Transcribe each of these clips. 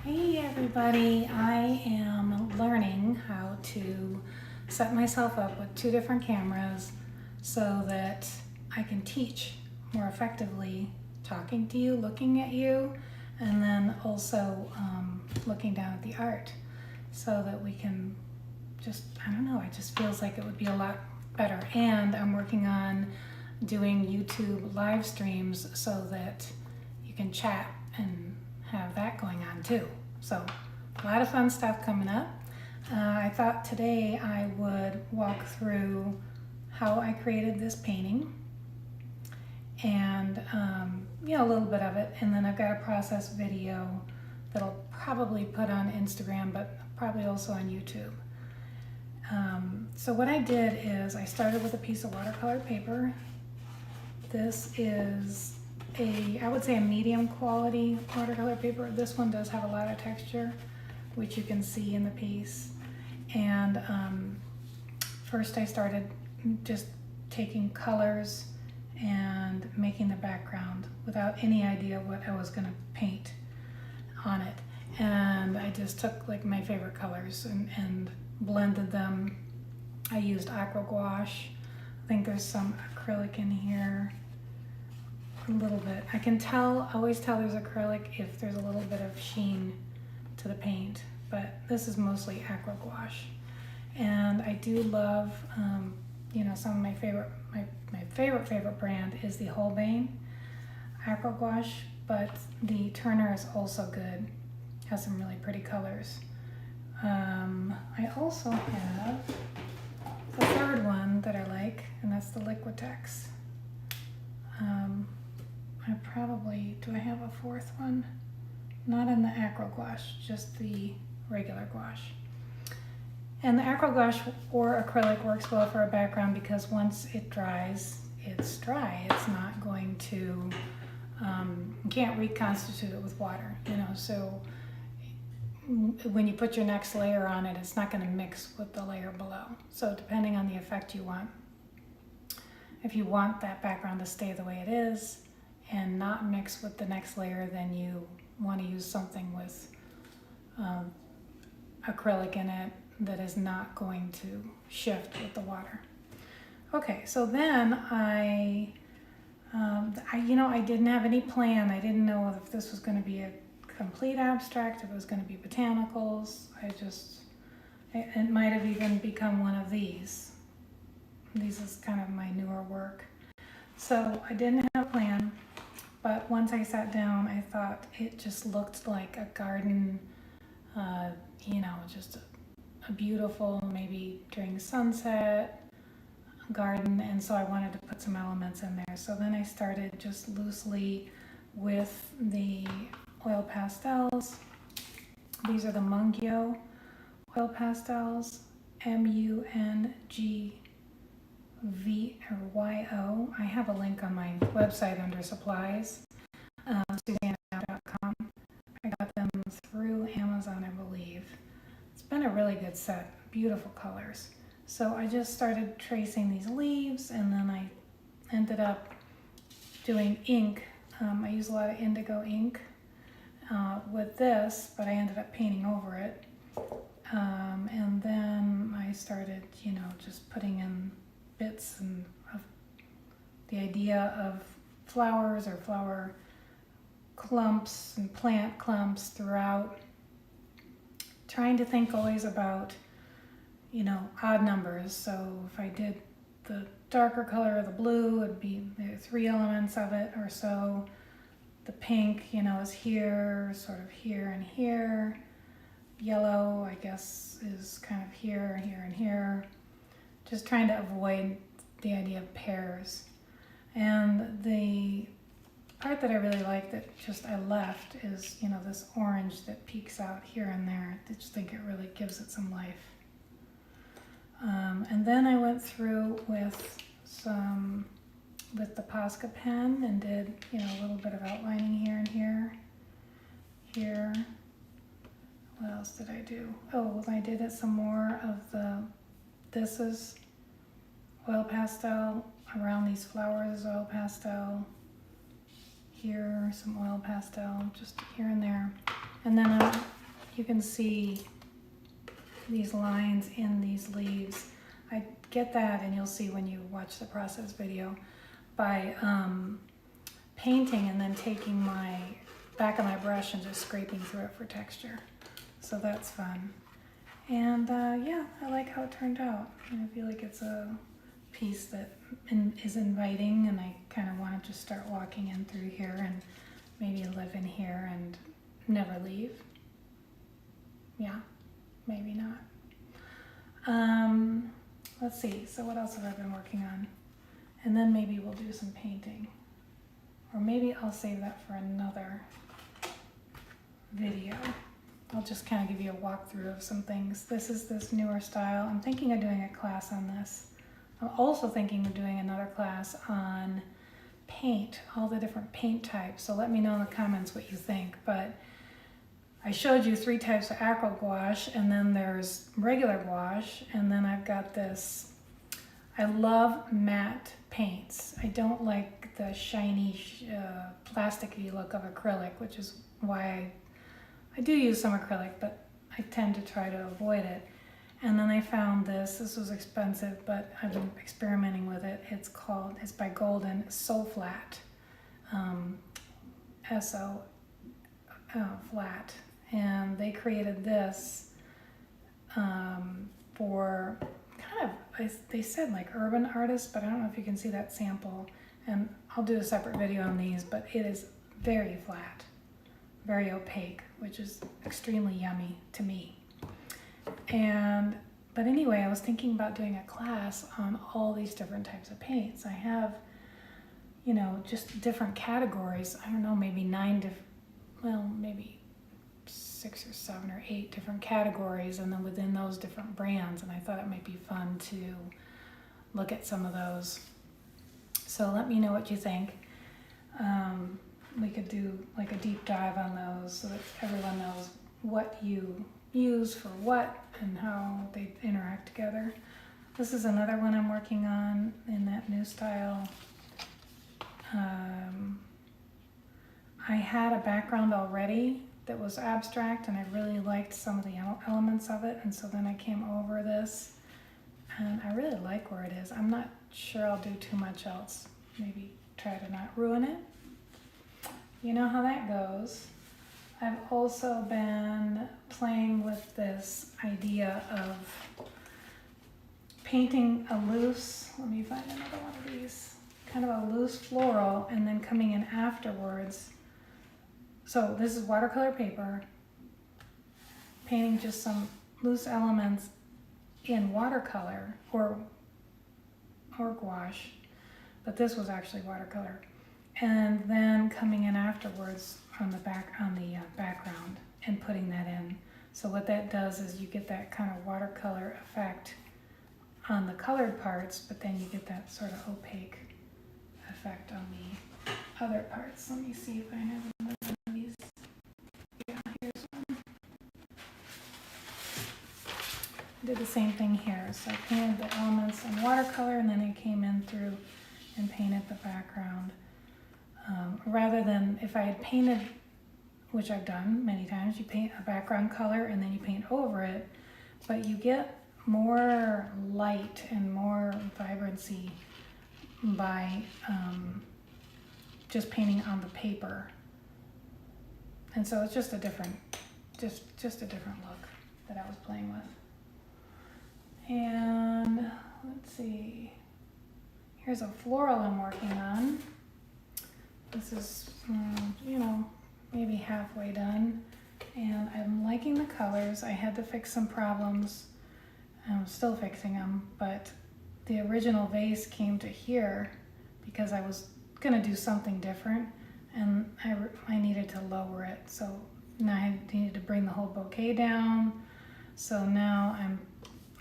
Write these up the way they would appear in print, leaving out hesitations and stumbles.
Hey everybody, I am learning how to set myself up with two different cameras so that I can teach more effectively talking to you, looking at you, and then also looking down at the art so that we can just, I don't know, it just feels like it would be a lot better. And I'm working on doing YouTube live streams so that you can chat and have that going on too. So a lot of fun stuff coming up. I thought today I would walk through how I created this painting and a little bit of it, and then I've got a process video that I'll probably put on Instagram but probably also on YouTube. So what I did is I started with a piece of watercolor paper. This is I would say a medium quality watercolor paper. This one does have a lot of texture, which you can see in the piece. And first I started just taking colors and making the background without any idea what I was gonna paint on it. And I just took like my favorite colors and blended them. I used aqua gouache. I think there's some acrylic in here. A little bit. I can always tell there's acrylic if there's a little bit of sheen to the paint, but this is mostly aqua gouache. And I do love, some of my favorite brand is the Holbein aqua gouache, but the Turner is also good. Has some really pretty colors. I also have the third one that I like, and that's the Liquitex. Do I have a fourth one? Not in the aqua gouache, just the regular gouache. And the aqua gouache or acrylic works well for a background because once it dries, it's dry. It's not going to, you can't reconstitute it with water, so when you put your next layer on it, it's not going to mix with the layer below. So depending on the effect you want, if you want that background to stay the way it is and not mix with the next layer, then you want to use something with acrylic in it that is not going to shift with the water. Okay, so then I didn't have any plan. I didn't know if this was going to be a complete abstract, if it was going to be botanicals. It might have even become one of these. These is kind of my newer work. So I didn't have a plan, but once I sat down, I thought it just looked like a garden, just a beautiful, maybe during sunset, garden, and so I wanted to put some elements in there. So then I started just loosely with the oil pastels. These are the Mungyo oil pastels, MUNGVYO. I have a link on my website under supplies, SuzanneAllard.com. I got them through Amazon, I believe. It's been a really good set, beautiful colors. So I just started tracing these leaves, and then I ended up doing ink. I use a lot of indigo ink with this, but I ended up painting over it. And then I started, just putting in bits and of the idea of flowers or flower clumps and plant clumps throughout, trying to think always about, odd numbers. So if I did the darker color of the blue, it'd be 3 elements of it or so. The pink, is here, sort of here and here. Yellow, I guess, is kind of here, here, and here. Just trying to avoid the idea of pairs. And the part that I really like that I left is, this orange that peeks out here and there. I just think it really gives it some life. And then I went through with the Posca pen and did, a little bit of outlining here and here. Here. What else did I do? Oh, I did it some more of this is oil pastel around these flowers, oil pastel. Here, some oil pastel, just here and there. And then you can see these lines in these leaves. I get that, and you'll see when you watch the process video, by painting and then taking my back of my brush and just scraping through it for texture. So that's fun. And yeah, I like how it turned out. I feel like it's a piece that is inviting, and I kind of want to just start walking in through here and maybe live in here and never leave. Yeah, maybe not. Let's see, so what else have I been working on? And then maybe we'll do some painting. Or maybe I'll save that for another video. I'll just kind of give you a walkthrough of some things. This is this newer style. I'm thinking of doing a class on this. I'm also thinking of doing another class on paint, all the different paint types. So let me know in the comments what you think. But I showed you 3 types of aqua gouache, and then there's regular gouache, and then I've got this. I love matte paints. I don't like the shiny, plasticky look of acrylic, which is why I do use some acrylic, but I tend to try to avoid it. And then I found this. This was expensive, but I've been experimenting with it. It's by Golden, So Flat, S-O, flat. And they created this for kind of, they said like urban artists, but I don't know if you can see that sample. And I'll do a separate video on these, but it is very flat, very opaque, which is extremely yummy to me. But anyway, I was thinking about doing a class on all these different types of paints. I have, you know, just different categories. I don't know, maybe maybe 6 or 7 or 8 different categories, and then within those different brands. And I thought it might be fun to look at some of those. So let me know what you think. We could do like a deep dive on those so that everyone knows what you use for what and how they interact together. This is another one I'm working on in that new style. I had a background already that was abstract, and I really liked some of the elements of it, and so then I came over this, and I really like where it is. I'm not sure I'll do too much else. Maybe try to not ruin it. You know how that goes. I've also been playing with this idea of painting a loose, let me find another one of these, kind of a loose floral, and then coming in afterwards. So this is watercolor paper, painting just some loose elements in watercolor or gouache, but this was actually watercolor. And then coming in afterwards on the background and putting that in. So what that does is you get that kind of watercolor effect on the colored parts, but then you get that sort of opaque effect on the other parts. Let me see if I have another one of these. Yeah, here's one. I did the same thing here. So I painted the elements in watercolor, and then I came in through and painted the background. Rather than if I had painted, which I've done many times, you paint a background color and then you paint over it, but you get more light and more vibrancy by just painting on the paper. And so it's just a different, just a different look that I was playing with. And let's see, here's a floral I'm working on. This is, you know, maybe halfway done, and I'm liking the colors. I had to fix some problems. I'm still fixing them, but the original vase came to here because I was gonna do something different, and I needed to lower it. So now I needed to bring the whole bouquet down. So now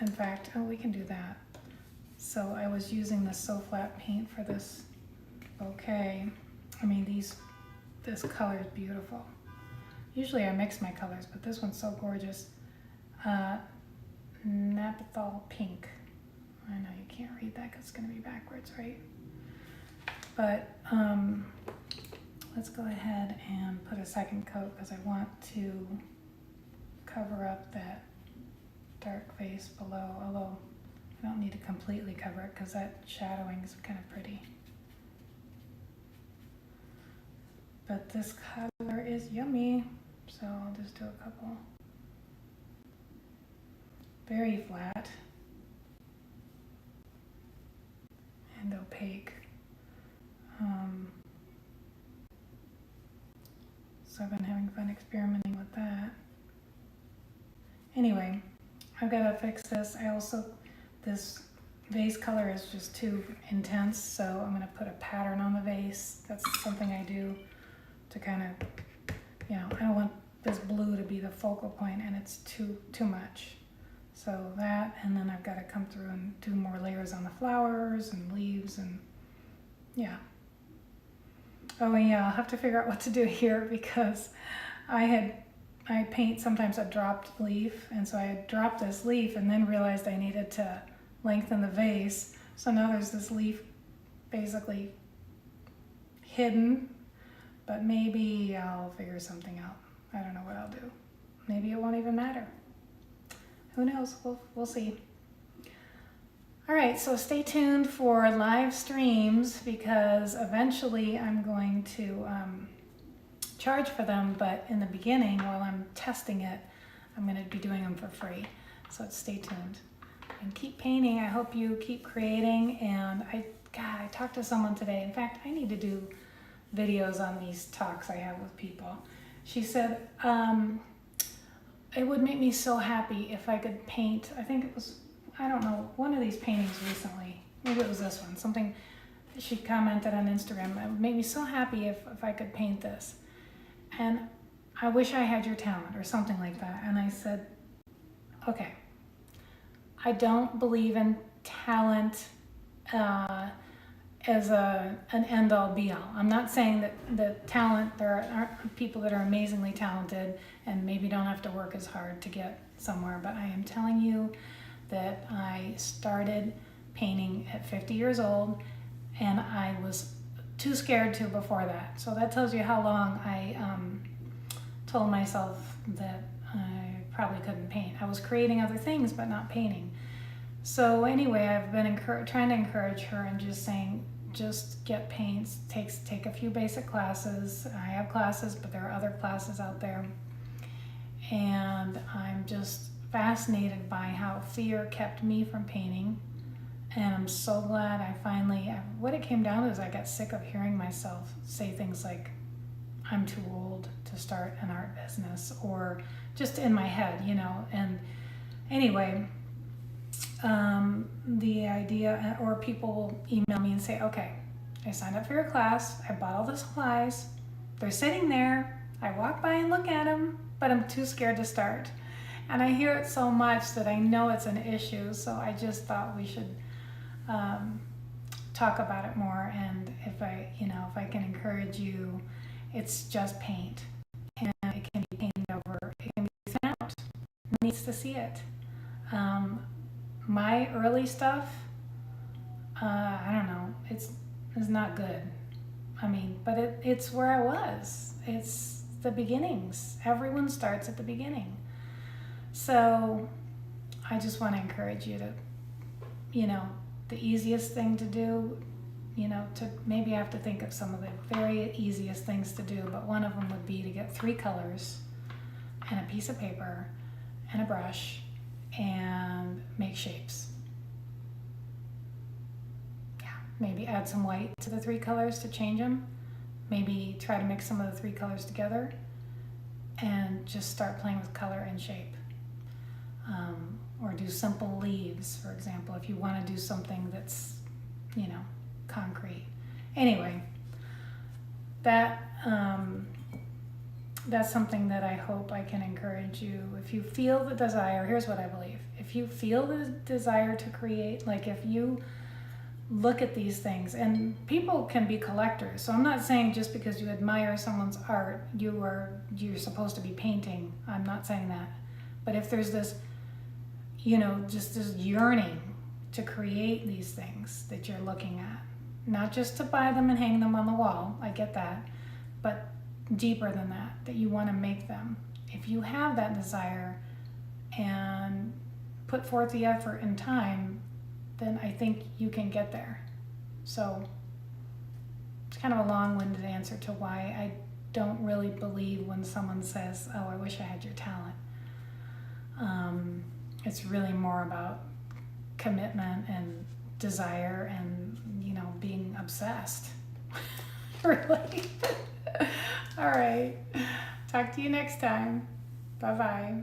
in fact, we can do that. So I was using the So Flat paint for this bouquet. I mean, this color is beautiful. Usually I mix my colors, but this one's so gorgeous. Naphthol pink. I know you can't read that because it's going to be backwards, right? But let's go ahead and put a second coat because I want to cover up that dark face below, although I don't need to completely cover it because that shadowing is kind of pretty. But this color is yummy, so I'll just do a couple. Very flat and opaque. So I've been having fun experimenting with that. Anyway, I've got to fix this. This vase color is just too intense, so I'm going to put a pattern on the vase. That's something I do to kind of, I don't want this blue to be the focal point, and it's too much. So that, and then I've got to come through and do more layers on the flowers and leaves, and yeah. Oh yeah, I'll have to figure out what to do here because I paint sometimes a dropped leaf, and so I had dropped this leaf and then realized I needed to lengthen the vase. So now there's this leaf basically hidden, but maybe I'll figure something out. I don't know what I'll do. Maybe it won't even matter. Who knows? We'll see. All right, so stay tuned for live streams because eventually I'm going to charge for them, but in the beginning, while I'm testing it, I'm going to be doing them for free. So stay tuned. And keep painting. I hope you keep creating. And I talked to someone today. In fact, I need to do videos on these talks I have with people. She said, it would make me so happy if I could paint, I think it was, I don't know, one of these paintings recently, maybe it was this one, something she commented on Instagram, it would make me so happy if I could paint this. And I wish I had your talent or something like that. And I said, okay, I don't believe in talent as an end-all be-all. I'm not saying that the talent, there aren't people that are amazingly talented and maybe don't have to work as hard to get somewhere, but I am telling you that I started painting at 50 years old and I was too scared to before that. So that tells you how long I told myself that I probably couldn't paint. I was creating other things, but not painting. So anyway, I've been trying to encourage her and just saying, just get paints, take a few basic classes. I have classes, but there are other classes out there. And I'm just fascinated by how fear kept me from painting. And I'm so glad I finally, what it came down to is I got sick of hearing myself say things like, I'm too old to start an art business, or just in my head, and anyway, the idea, or people will email me and say, okay, I signed up for your class, I bought all the supplies, they're sitting there, I walk by and look at them, but I'm too scared to start. And I hear it so much that I know it's an issue, so I just thought we should talk about it more. And if I can encourage you, it's just paint, and it can be painted over, it can be sent out, who needs to see it? My early stuff, I don't know, it's not good. I mean, but it's where I was. It's the beginnings. Everyone starts at the beginning. So I just want to encourage you to, the easiest thing to do, to maybe have to think of some of the very easiest things to do, but one of them would be to get 3 colors and a piece of paper and a brush and make shapes. Yeah, maybe add some white to the 3 colors to change them. Maybe try to mix some of the 3 colors together and just start playing with color and shape. Or do simple leaves, for example, if you want to do something that's, concrete. Anyway, that's something that I hope I can encourage you. If you feel the desire, here's what I believe. If you feel the desire to create, like if you look at these things, and people can be collectors, so I'm not saying just because you admire someone's art, you're supposed to be painting. I'm not saying that. But if there's this, just this yearning to create these things that you're looking at, not just to buy them and hang them on the wall, I get that, but deeper than that you want to make them if you have that desire and put forth the effort and time, then I think you can get there. So it's kind of a long-winded answer to why I don't really believe when someone says, oh, I wish I had your talent. It's really more about commitment and desire and, being obsessed. Really. All right. Talk to you next time. Bye-bye.